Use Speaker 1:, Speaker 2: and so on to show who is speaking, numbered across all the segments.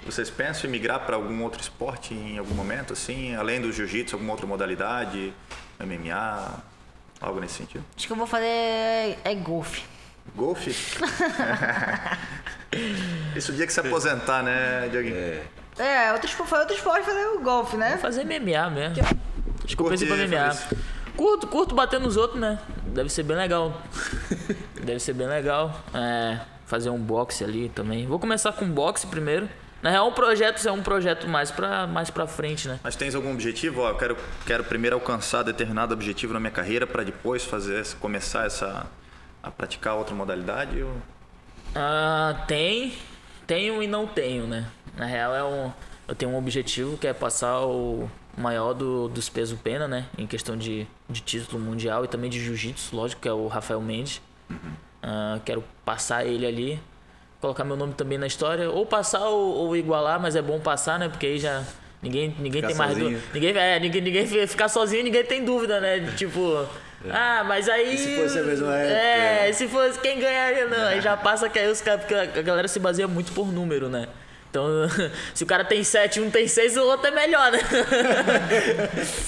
Speaker 1: Vocês pensam em migrar para algum outro esporte em algum momento, assim, além do jiu-jitsu, alguma outra modalidade, MMA, algo nesse sentido?
Speaker 2: Acho que eu vou fazer golfe.
Speaker 1: Golfe? Isso o dia que se aposentar, né, Dioguinho?
Speaker 2: Outro esporte fazer o golfe, né?
Speaker 3: Vou fazer MMA mesmo. Acho que eu pensei pra
Speaker 1: Curte
Speaker 3: MMA.
Speaker 1: fazer
Speaker 3: Curto bater nos outros, né? Deve ser bem legal. Fazer um boxe ali também. Vou começar com boxe primeiro. Na real, é um projeto mais pra frente, né?
Speaker 1: Mas tens algum objetivo? Ó, eu quero primeiro alcançar determinado objetivo na minha carreira para depois começar a praticar outra modalidade? Ou...
Speaker 3: Tenho e não tenho, né? Na real, eu tenho um objetivo que é passar o maior dos peso pena, né? Em questão de título mundial e também de jiu-jitsu, lógico, que é o Rafael Mendes. Quero passar ele ali, colocar meu nome também na história, ou passar ou igualar, mas é bom passar, né? Porque aí já ninguém tem mais dúvida. Ninguém ficar sozinho, ninguém tem dúvida, né? Tipo, mas aí.
Speaker 4: E se fosse a mesma época?
Speaker 3: Se fosse quem ganharia, não. Aí já passa que aí os caras, porque a galera se baseia muito por número, né? Então, se o cara tem 7 e um tem 6, o outro é melhor, né?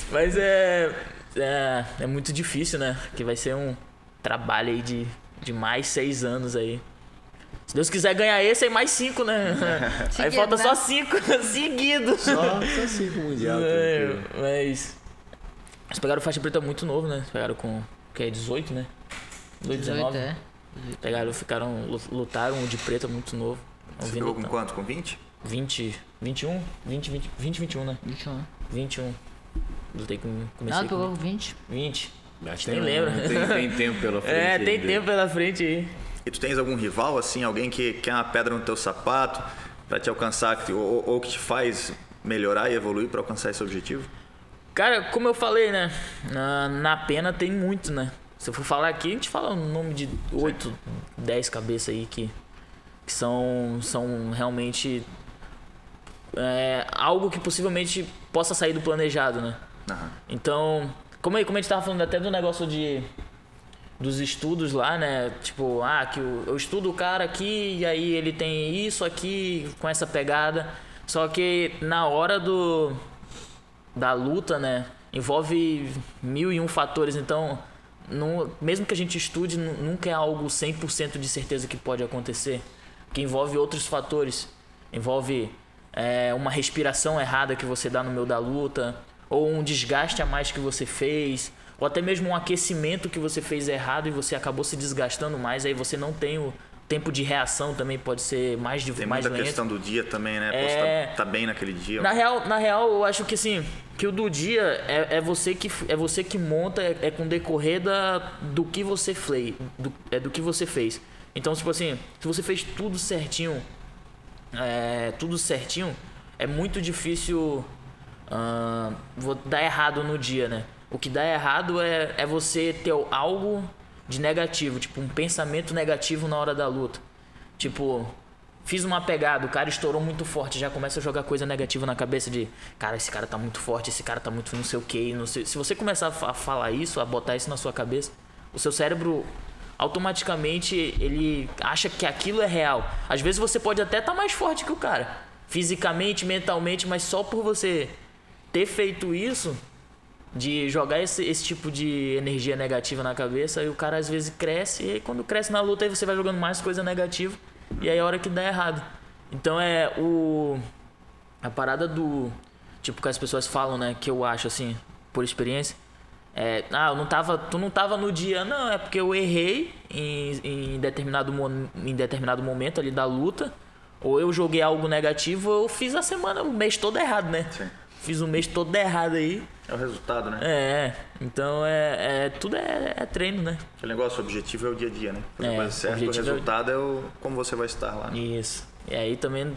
Speaker 3: Mas é muito difícil, né? Que vai ser um trabalho aí de mais 6 anos aí. Se Deus quiser ganhar esse, aí mais 5, né? Aí falta só 5 seguidos.
Speaker 4: Só 5 mundial.
Speaker 3: Mas eles pegaram faixa preta muito novo, né? Pegaram com, que é 18, né? 19. Lutaram de preta muito novo.
Speaker 1: Você ficou com quanto? Com 20?
Speaker 3: 21, né? 21. Lutei comecei
Speaker 2: Não, pegou 20.
Speaker 3: 20.
Speaker 4: Mas
Speaker 3: nem lembra.
Speaker 4: Tem tempo pela frente.
Speaker 3: Tem tempo pela frente aí.
Speaker 1: E tu tens algum rival, assim, alguém que quer uma pedra no teu sapato para te alcançar, ou que te faz melhorar e evoluir para alcançar esse objetivo?
Speaker 3: Cara, como eu falei, né? Na pena tem muito, né? Se eu for falar aqui, a gente fala um nome de 8, 10 cabeças aí que são realmente algo que possivelmente possa sair do planejado, né?
Speaker 1: Uhum.
Speaker 3: Então, como a gente tava falando até do negócio dos estudos lá, né? Tipo, que eu estudo o cara aqui e aí ele tem isso aqui com essa pegada. Só que na hora da luta, né? Envolve 1001 fatores. Então, mesmo que a gente estude, nunca é algo 100% de certeza que pode acontecer. Que envolve outros fatores. Envolve uma respiração errada que você dá no meio da luta, ou um desgaste a mais que você fez, ou até mesmo um aquecimento que você fez errado e você acabou se desgastando mais, aí você não tem o tempo de reação, também pode ser mais lento.
Speaker 1: Tem muita questão do dia também, né? Posso tá bem naquele dia.
Speaker 3: Na real, eu acho que assim, que o do dia é você que monta, com o decorrer do que você do que você fez. Então, tipo assim, se você fez tudo certinho, é muito difícil dar errado no dia, né? O que dá errado é você ter algo de negativo, tipo um pensamento negativo na hora da luta. Tipo, fiz uma pegada, o cara estourou muito forte, já começa a jogar coisa negativa na cabeça de, cara, esse cara tá muito forte, esse cara tá muito não sei o que, não sei. Se você começar a falar isso, a botar isso na sua cabeça, o seu cérebro automaticamente ele acha que aquilo é real. Às vezes você pode até estar mais forte que o cara, fisicamente, mentalmente, mas só por você ter feito isso, de jogar esse tipo de energia negativa na cabeça, e o cara às vezes cresce, e aí quando cresce na luta aí você vai jogando mais coisa negativa, e aí é a hora que dá errado. Então a parada do tipo que as pessoas falam, né, que eu acho assim, por experiência, tu não tava no dia. Não, é porque eu errei em determinado momento ali da luta, ou eu joguei algo negativo, ou eu fiz a semana, o mês todo errado, né? Sim. Fiz o mês todo errado aí.
Speaker 1: É o resultado, né?
Speaker 3: Então tudo é treino, né?
Speaker 1: Aquele negócio, o objetivo é o dia a dia, né? Fazer coisa certa, o resultado é como você vai estar lá. Né?
Speaker 3: Isso. E aí também,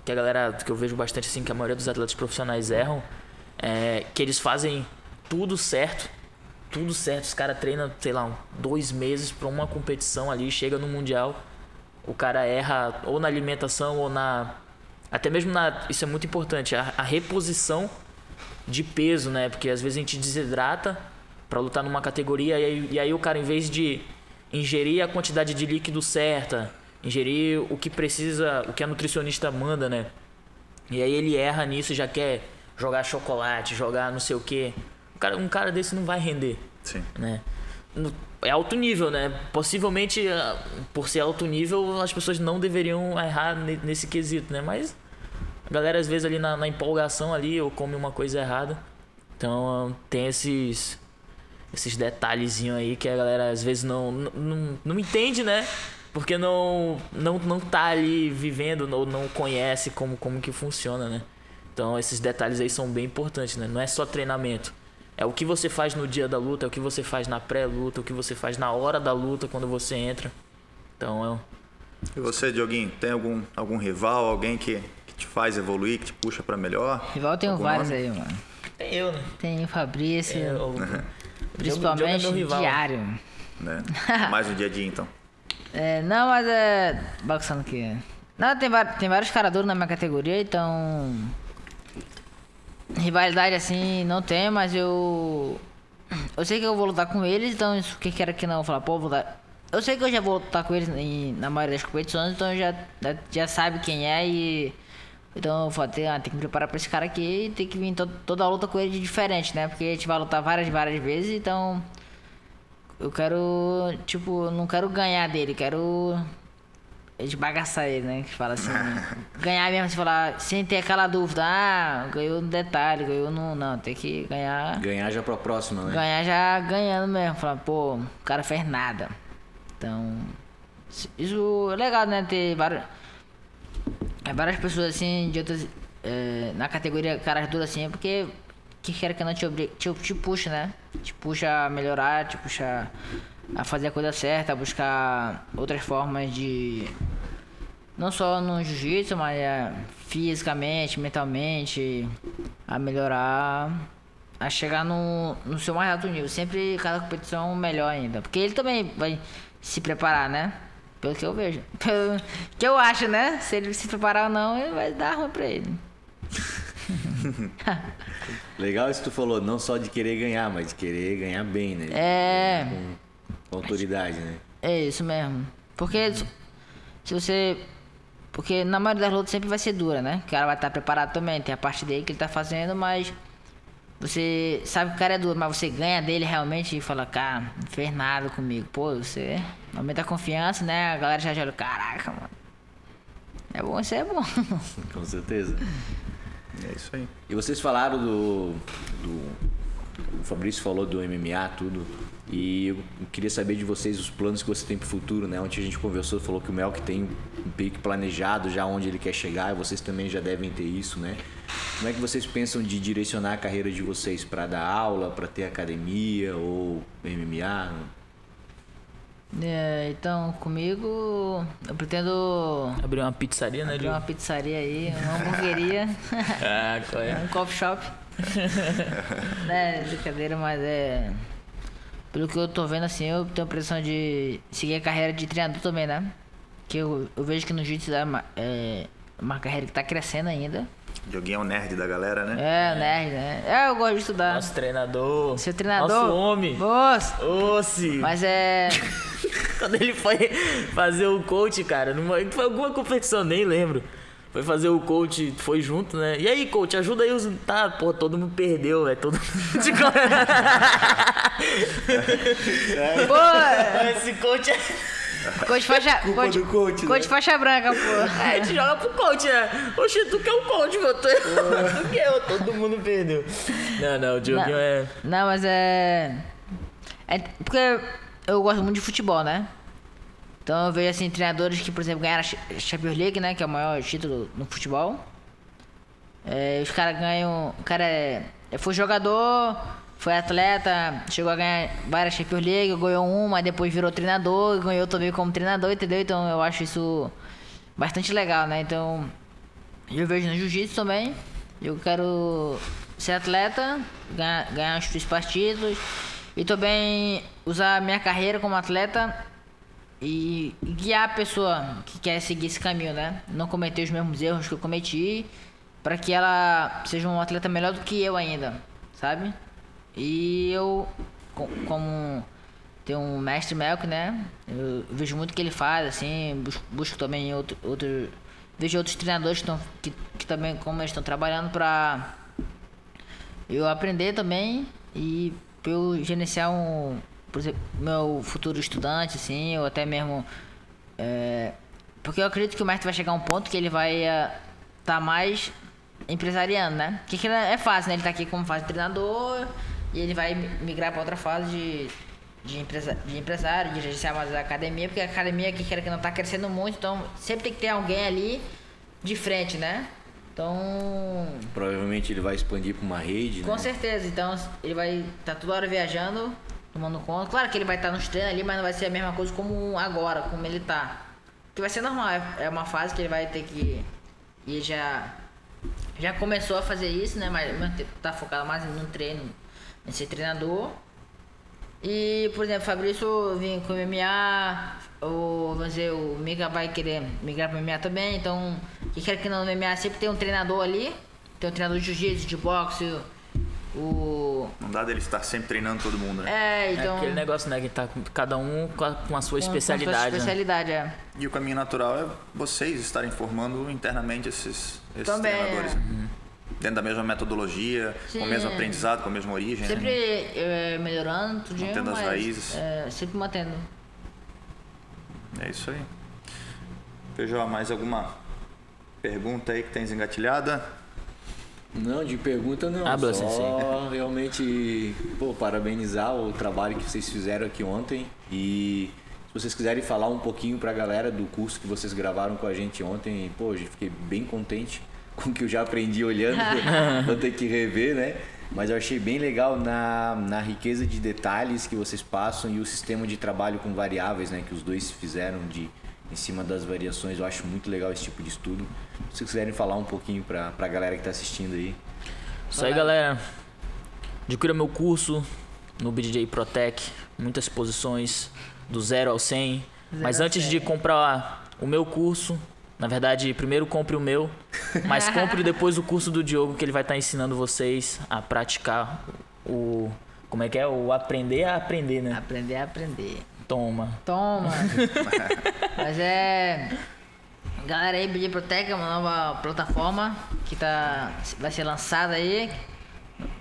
Speaker 3: que a galera, que eu vejo bastante assim, que a maioria dos atletas profissionais erram, que eles fazem tudo certo, os caras treinam, sei lá, 2 meses pra uma competição ali, chega no Mundial, o cara erra ou na alimentação ou até mesmo isso é muito importante, a reposição de peso, né? Porque às vezes a gente desidrata pra lutar numa categoria e aí o cara, em vez de ingerir a quantidade de líquido certa, ingerir o que precisa, o que a nutricionista manda, né? E aí ele erra nisso e já quer jogar chocolate, jogar não sei o quê. Um cara desse não vai render.
Speaker 1: Sim.
Speaker 3: Né? É alto nível, né? Possivelmente, por ser alto nível, as pessoas não deveriam errar nesse quesito, né? Mas a galera, às vezes, ali na empolgação ali, ou come uma coisa errada. Então, tem esses detalhezinhos aí que a galera, às vezes, não entende, né? Porque não tá ali vivendo ou não conhece como que funciona, né? Então, esses detalhes aí são bem importantes, né? Não é só treinamento. É o que você faz no dia da luta, é o que você faz na pré-luta, o que você faz na hora da luta, quando você entra. Então,
Speaker 1: E você, Dioguinho, tem algum rival, alguém que te faz evoluir, que te puxa pra melhor?
Speaker 2: Rival eu tenho
Speaker 1: Algum
Speaker 2: vários
Speaker 1: nome?
Speaker 2: aí, mano.
Speaker 3: tem eu, né?
Speaker 2: Tem o Fabrício,
Speaker 3: Diogo é
Speaker 2: principalmente
Speaker 3: meu rival.
Speaker 2: diário.
Speaker 1: Né? Mais no dia a dia, então.
Speaker 2: Não, mas bagunçando aqui. Não, tem vários caras duros na minha categoria, então... Rivalidade assim, não tem, mas eu sei que eu vou lutar com eles, então isso que quer que não, eu vou falar, pô, vou lutar. Eu sei que eu já vou lutar com eles na maioria das competições, então já sabe quem é e... Então eu vou ter que me preparar pra esse cara aqui e tem que vir toda a luta com ele de diferente, né? Porque a gente vai lutar várias vezes, então... Eu quero, tipo, não quero ganhar dele, quero... esbagaçar ele, né? Que fala assim, ganhar mesmo, se falar, sem ter aquela dúvida, ganhou no detalhe, ganhou no... Não, tem que ganhar...
Speaker 4: Ganhar já pra próxima, né?
Speaker 2: Ganhar já ganhando mesmo, falar, pô, o cara fez nada. Então, isso é legal, né? Ter várias pessoas assim, de outras... na categoria caras duros assim, porque... Que quer que não te puxa, né? Te puxa a melhorar, te puxa a fazer a coisa certa, a buscar outras formas de... Não só no jiu-jitsu, mas fisicamente, mentalmente, a melhorar, a chegar no seu mais alto nível. Sempre cada competição melhor ainda. Porque ele também vai se preparar, né? Pelo que eu vejo. Pelo que eu acho, né? Se ele se preparar ou não, ele vai dar ruim pra ele.
Speaker 4: Legal isso que tu falou, não só de querer ganhar, mas de querer ganhar bem, né? Com autoridade, né?
Speaker 2: É isso mesmo. Porque se você... Porque na maioria das lutas sempre vai ser dura, né? O cara vai estar preparado também, tem a parte dele que ele tá fazendo, mas... Você sabe que o cara é duro, mas você ganha dele realmente e fala, cara, não fez nada comigo. Pô, você aumenta a confiança, né? A galera já olha, caraca, mano. É bom, isso é bom.
Speaker 4: Com certeza.
Speaker 1: É isso aí.
Speaker 4: E vocês falaram o Fabrício falou do MMA, tudo. E eu queria saber de vocês os planos que você tem pro futuro, né? Ontem a gente conversou, falou que o Melk tem um pique planejado já onde ele quer chegar, e vocês também já devem ter isso, né? Como é que vocês pensam de direcionar a carreira de vocês para dar aula, para ter academia ou MMA?
Speaker 2: Então, comigo, eu pretendo
Speaker 3: Abrir uma pizzaria, né,
Speaker 2: abrir uma pizzaria aí, uma hamburgueria,
Speaker 3: qual é?
Speaker 2: um coffee shop. Né, brincadeira, mas pelo que eu tô vendo assim, eu tenho a impressão de seguir a carreira de treinador também, né? Que eu vejo que no jiu-jitsu é uma carreira que tá crescendo ainda.
Speaker 1: Dioguinho é o nerd da galera, né?
Speaker 2: Nerd, né? Eu gosto de estudar.
Speaker 3: Nosso treinador.
Speaker 2: Seu treinador.
Speaker 3: Nosso homem.
Speaker 2: Moço.
Speaker 3: Osse.
Speaker 2: Mas
Speaker 3: Quando ele foi fazer o coach, cara, foi alguma competição, nem lembro. Foi fazer o coach, foi junto, né? E aí, coach, ajuda aí os... Tá, pô, todo mundo perdeu, velho. Todo mundo...
Speaker 2: Pô,
Speaker 3: Esse coach é...
Speaker 2: coach faixa...
Speaker 4: Culpa do coach,
Speaker 2: coach
Speaker 4: né?
Speaker 2: faixa branca, pô.
Speaker 3: A gente joga pro coach, né? Oxe, tu que é o coach, meu. Tu que é, todo mundo perdeu. Não, o Dioguinho é...
Speaker 2: Não, mas é porque eu gosto muito de futebol, né? Então eu vejo assim, treinadores que, por exemplo, ganharam a Champions League, né? Que é o maior título no futebol. Os caras ganham... O cara foi jogador, foi atleta, chegou a ganhar várias Champions League, ganhou uma, depois virou treinador, ganhou também como treinador, entendeu? Então eu acho isso bastante legal, né? Então eu vejo no jiu-jitsu também. Eu quero ser atleta, ganhar os partidos e também usar a minha carreira como atleta e guiar a pessoa que quer seguir esse caminho, né? Não cometer os mesmos erros que eu cometi, para que ela seja um atleta melhor do que eu ainda, sabe? E eu, como tem um mestre Melk, né? Eu vejo muito o que ele faz, assim, busco também outros vejo outros treinadores que também, como eles estão trabalhando, para eu aprender também e pra eu gerenciar por exemplo, meu futuro estudante, assim, ou até mesmo... porque eu acredito que o mestre vai chegar a um ponto que ele vai tá mais empresariando, né? Que é fácil, né? Ele tá aqui como fase de treinador e ele vai migrar para outra fase de empresário, de gerenciar mais a academia, porque a academia aqui que não tá crescendo muito, então sempre tem que ter alguém ali de frente, né? Então...
Speaker 4: Provavelmente ele vai expandir para uma rede,
Speaker 2: Com certeza, então ele vai estar toda hora viajando, tomando conta. Claro que ele vai estar nos treinos ali, mas não vai ser a mesma coisa como agora, como ele tá. Que vai ser normal, é uma fase que ele vai ter que... E já começou a fazer isso, né? Mas tá focado mais no treino, em ser treinador. E, por exemplo, o Fabrício vem com o MMA, vamos dizer, o Mika vai querer migrar para o MMA também, então, que quer que não, no MMA sempre tem um treinador ali, tem um treinador de jiu-jitsu, de boxe,
Speaker 1: Não dá dele estar sempre treinando todo mundo, né?
Speaker 2: então...
Speaker 3: É aquele negócio, né, que tá cada um com a sua especialidade.
Speaker 2: Com a sua especialidade, né?
Speaker 1: E o caminho natural é vocês estarem formando internamente esses
Speaker 2: Também,
Speaker 1: treinadores. Dentro da mesma metodologia,
Speaker 2: Sim.
Speaker 1: com o mesmo aprendizado, com a mesma origem.
Speaker 2: Sempre
Speaker 1: né?
Speaker 2: melhorando, tudo
Speaker 1: Mantendo as raízes.
Speaker 2: Sempre mantendo.
Speaker 1: É isso aí. Feijó, mais alguma pergunta aí que tens engatilhada?
Speaker 4: Não, de pergunta não.
Speaker 3: Habla,
Speaker 4: só
Speaker 3: Sensei.
Speaker 4: realmente, parabenizar o trabalho que vocês fizeram aqui ontem. E se vocês quiserem falar um pouquinho pra galera do curso que vocês gravaram com a gente ontem, eu fiquei bem contente com o que eu já aprendi olhando. Vou ter que rever, né? Mas eu achei bem legal na riqueza de detalhes que vocês passam e o sistema de trabalho com variáveis, né? Que os dois fizeram em cima das variações. Eu acho muito legal esse tipo de estudo. Se vocês quiserem falar um pouquinho pra galera que tá assistindo aí.
Speaker 3: Isso aí, galera. Adquira meu curso no BJJ Protec. Muitas posições do 0 ao 100. Mas antes de comprar o meu curso, na verdade, primeiro compre o meu, mas compre depois o curso do Diogo, que ele vai estar ensinando vocês a praticar o... Como é que é? O aprender a aprender, né?
Speaker 2: Aprender a aprender.
Speaker 3: Toma.
Speaker 2: Mas galera aí, BJJ Protec é uma nova plataforma que vai ser lançada aí.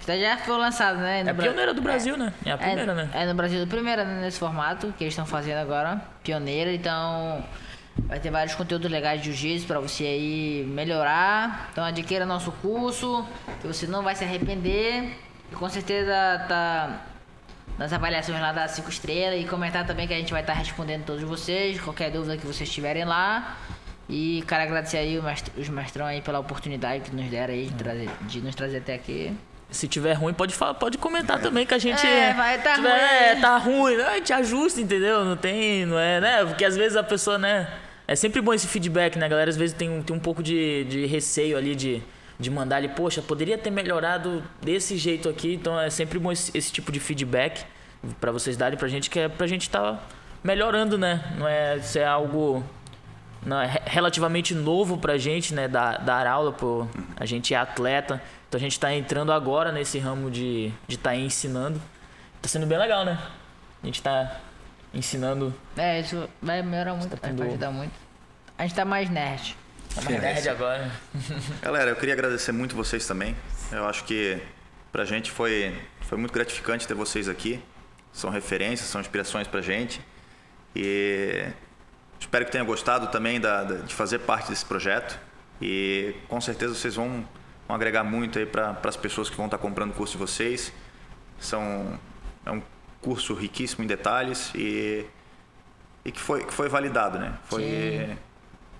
Speaker 2: Já foi lançada, né?
Speaker 3: É a pioneira do Brasil, né? É a primeira, né?
Speaker 2: É no Brasil a primeira, né? Nesse formato que eles estão fazendo agora. Pioneira, então vai ter vários conteúdos legais de jiu-jitsu pra você aí melhorar. Então adquira nosso curso, que você não vai se arrepender. E com certeza tá nas avaliações lá das 5 estrelas. E comentar também que a gente vai estar respondendo todos vocês. Qualquer dúvida que vocês tiverem lá. E quero agradecer aí os mestrão aí pela oportunidade que nos deram aí de nos trazer até aqui.
Speaker 3: Se tiver ruim, pode comentar também que a gente...
Speaker 2: vai tá ruim.
Speaker 3: Tá ruim, a gente ajusta, entendeu? Não é, né? Porque às vezes a pessoa, né... É sempre bom esse feedback, né, galera? Às vezes tem um pouco de receio ali de mandar ali, poxa, poderia ter melhorado desse jeito aqui. Então é sempre bom esse tipo de feedback pra vocês darem pra gente, que é pra gente tá melhorando, né? Não é, isso é algo... Não, é relativamente novo pra gente, né, dar aula, a gente é atleta, então a gente tá entrando agora nesse ramo de tá ensinando. Tá sendo bem legal, né? A gente tá ensinando.
Speaker 2: Isso vai melhorar muito, vai ajudar muito. A gente tá mais nerd.
Speaker 3: Tá mais nerd agora.
Speaker 1: Galera, eu queria agradecer muito vocês também. Eu acho que pra gente foi muito gratificante ter vocês aqui. São referências, são inspirações pra gente. E... espero que tenha gostado também de fazer parte desse projeto e com certeza vocês vão agregar muito aí para as pessoas que vão estar comprando o curso de vocês. É um curso riquíssimo em detalhes e que foi validado, né?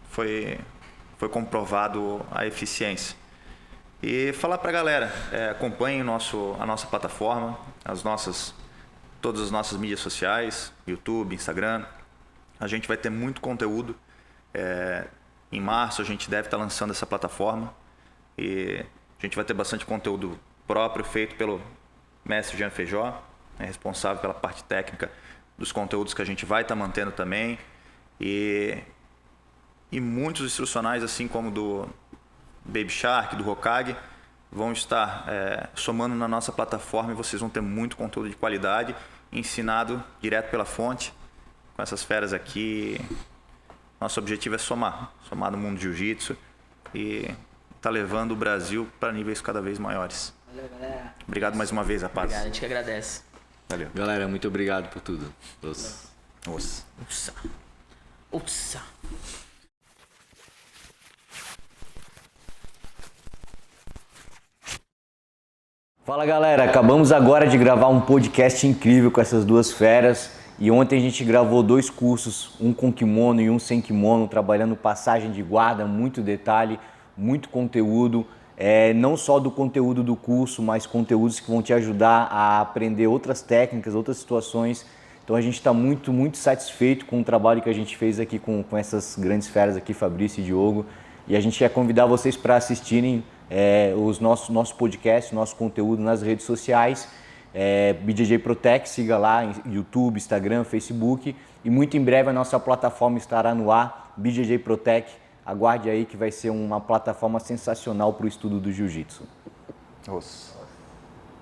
Speaker 1: Foi comprovado a eficiência. E falar para a galera, acompanhem a nossa plataforma, todas as nossas mídias sociais, YouTube, Instagram. A gente vai ter muito conteúdo. Em março a gente deve estar lançando essa plataforma. E a gente vai ter bastante conteúdo próprio feito pelo mestre Jean Feijó, responsável pela parte técnica dos conteúdos que a gente vai estar mantendo também. E muitos instrucionais, assim como do Baby Shark, do Hokage, vão estar somando na nossa plataforma e vocês vão ter muito conteúdo de qualidade, ensinado direto pela fonte, com essas feras aqui Nosso objetivo é somar no mundo de jiu-jitsu e tá levando o Brasil para níveis cada vez maiores.
Speaker 2: Valeu, galera.
Speaker 1: Obrigado mais uma vez, rapaz.
Speaker 3: Obrigado, a gente que agradece.
Speaker 1: Valeu.
Speaker 4: Galera, muito obrigado por tudo. Nossa.
Speaker 3: Uça. Uça.
Speaker 4: Fala galera, acabamos agora de gravar um podcast incrível com essas duas feras e ontem a gente gravou 2 cursos, um com kimono e um sem kimono, trabalhando passagem de guarda, muito detalhe, muito conteúdo, não só do conteúdo do curso, mas conteúdos que vão te ajudar a aprender outras técnicas, outras situações. Então a gente está muito, muito satisfeito com o trabalho que a gente fez aqui com essas grandes feras aqui, Fabrício e Diogo, e a gente quer convidar vocês para assistirem os nosso podcast, nosso conteúdo nas redes sociais, BJJ Protect, siga lá em YouTube, Instagram, Facebook, e muito em breve a nossa plataforma estará no ar, BJJ Protect, aguarde aí que vai ser uma plataforma sensacional para o estudo do Jiu-Jitsu.
Speaker 1: Nossa.